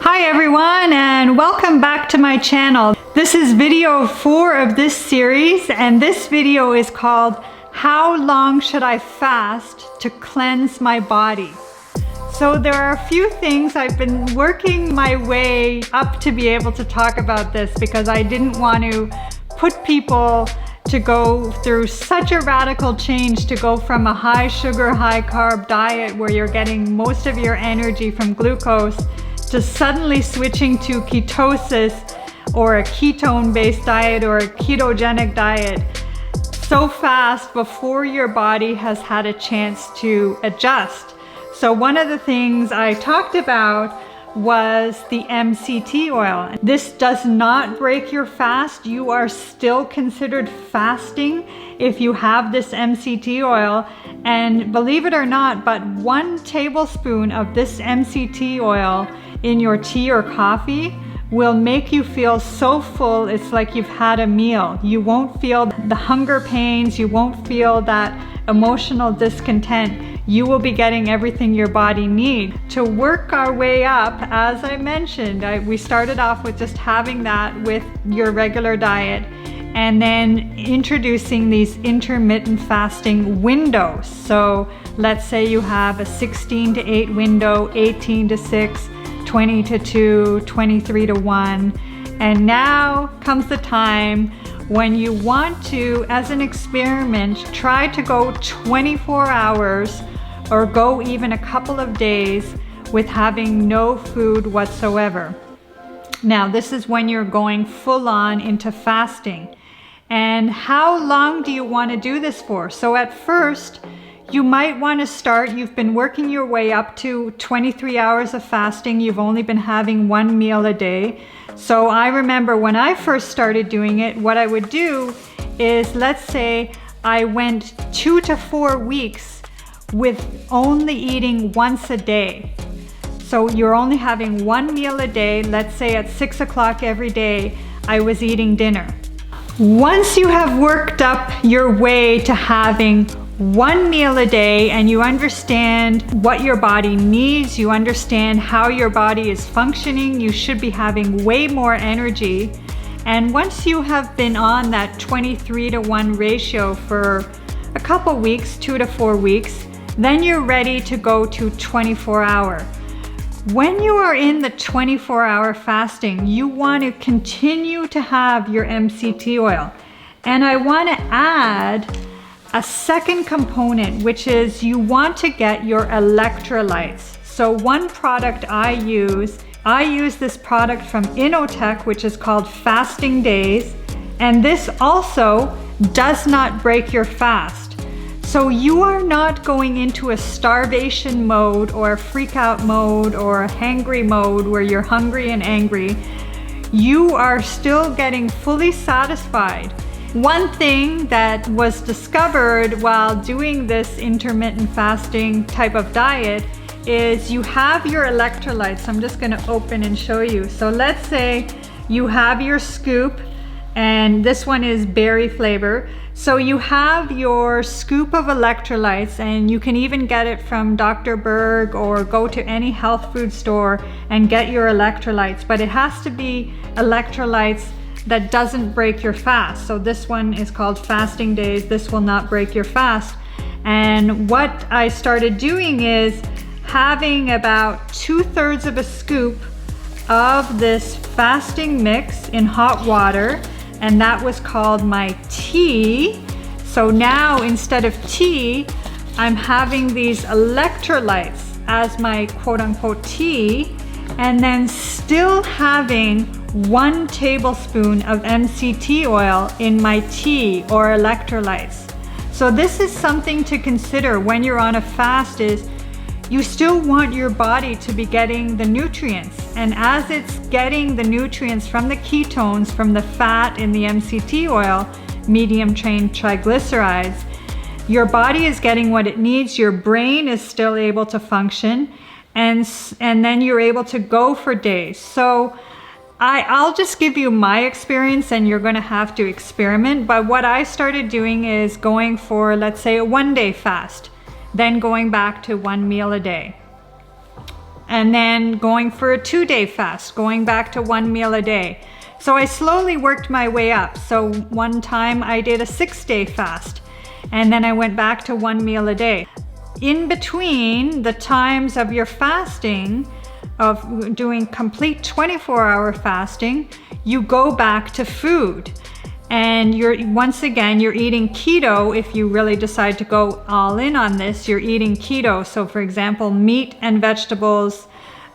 Hi everyone, and welcome back to my channel. This is video 4 of this series, and this video is called How Long Should I Fast to Cleanse My Body? So there are a few things I've been working my way up to be able to talk about this because I didn't want to put people to go through such a radical change to go from a high sugar, high carb diet where you're getting most of your energy from glucose to suddenly switching to ketosis or a ketone-based diet or a ketogenic diet so fast before your body has had a chance to adjust. So one of the things I talked about was the MCT oil. This does not break your fast. You are still considered fasting if you have this MCT oil. And believe it or not, but 1 tablespoon of this MCT oil in your tea or coffee will make you feel so full it's like you've had a meal. You won't feel the hunger pains, you won't feel that emotional discontent. You will be getting everything your body needs. To work our way up, as I mentioned, we started off with just having that with your regular diet and then introducing these intermittent fasting windows. So let's say you have a 16 to 8 window, 18 to 6, 20 to 2, 23 to 1. And now comes the time when you want to, as an experiment, try to go 24 hours or go even a couple of days with having no food whatsoever. Now, this is when you're going full on into fasting. And how long do you want to do this for? So at first, you might want to start, you've been working your way up to 23 hours of fasting. You've only been having 1 meal a day. So I remember when I first started doing it, what I would do is, let's say I went 2 to 4 weeks with only eating once a day. So you're only having 1 meal a day. Let's say at 6 o'clock every day, I was eating dinner. Once you have worked up your way to having 1 meal a day and you understand what your body needs, you understand how your body is functioning, you should be having way more energy. And once you have been on that 23 to 1 ratio for a couple weeks, 2 to 4 weeks, then you're ready to go to 24 hour. When you are in the 24-hour fasting, you want to continue to have your MCT oil. And I want to add a second component, which is you want to get your electrolytes. So one product I use this product from Innotech, which is called Fasting Days. And this also does not break your fast. So you are not going into a starvation mode or a freak out mode or a hangry mode where you're hungry and angry. You are still getting fully satisfied. One thing that was discovered while doing this intermittent fasting type of diet is you have your electrolytes. I'm just going to open and show you. So let's say you have your scoop, and this one is berry flavor. So you have your scoop of electrolytes, and you can even get it from Dr. Berg or go to any health food store and get your electrolytes, but it has to be electrolytes that doesn't break your fast. So this one is called Fasting Days. This will not break your fast. And what I started doing is having about 2/3 of a scoop of this fasting mix in hot water, and that was called my tea. So now instead of tea, I'm having these electrolytes as my quote-unquote tea, and then still having 1 tablespoon of MCT oil in my tea or electrolytes. So this is something to consider when you're on a fast, is you still want your body to be getting the nutrients. And as it's getting the nutrients from the ketones, from the fat in the MCT oil, medium chain triglycerides, your body is getting what it needs, your brain is still able to function, and then you're able to go for days. So I'll just give you my experience, and you're gonna have to experiment. But what I started doing is going for, let's say, a 1-day fast, then going back to 1 meal a day. and then going for a 2-day fast, going back to 1 meal a day. So I slowly worked my way up. So one time I did a 6-day fast, and then I went back to 1 meal a day. In between the times of your fasting, of doing complete 24-hour fasting, you go back to food. And once again, you're eating keto. If you really decide to go all in on this, you're eating keto. So for example, meat and vegetables.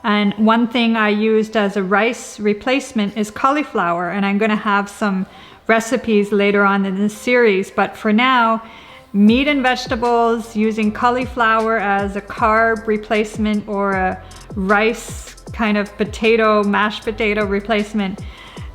And one thing I used as a rice replacement is cauliflower. And I'm gonna have some recipes later on in this series. But for now, meat and vegetables, using cauliflower as a carb replacement or a rice kind of potato, mashed potato replacement.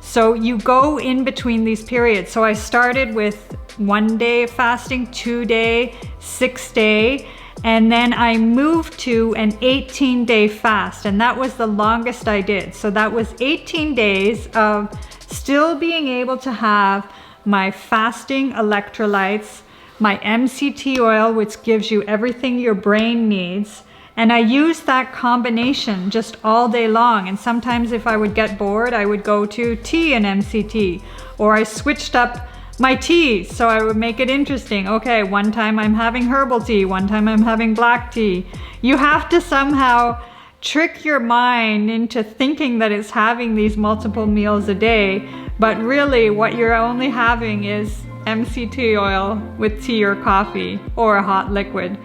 So you go in between these periods. So I started with 1 day of fasting, 2-day, 6-day, and then I moved to an 18-day fast, and that was the longest I did. So that was 18 days of still being able to have my fasting electrolytes, my MCT oil, which gives you everything your brain needs. And I used that combination just all day long. And sometimes if I would get bored, I would go to tea and MCT, or I switched up my teas. So I would make it interesting. Okay, one time I'm having herbal tea, one time I'm having black tea. You have to somehow trick your mind into thinking that it's having these multiple meals a day, but really what you're only having is MCT oil with tea or coffee or a hot liquid.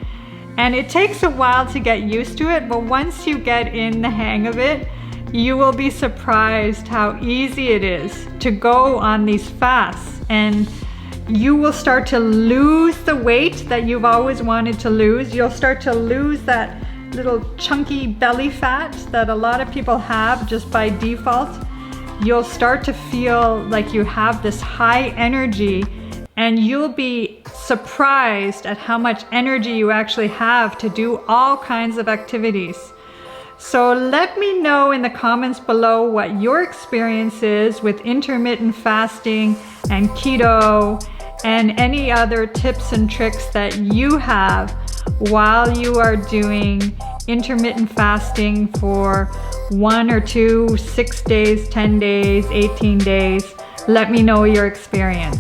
And it takes a while to get used to it, but once you get in the hang of it, you will be surprised how easy it is to go on these fasts. And you will start to lose the weight that you've always wanted to lose. You'll start to lose that little chunky belly fat that a lot of people have just by default. You'll start to feel like you have this high energy, and you'll be surprised at how much energy you actually have to do all kinds of activities. So let me know in the comments below what your experience is with intermittent fasting and keto, and any other tips and tricks that you have while you are doing intermittent fasting for 1 or 2, 6 days, 10 days, 18 days. Let me know your experience.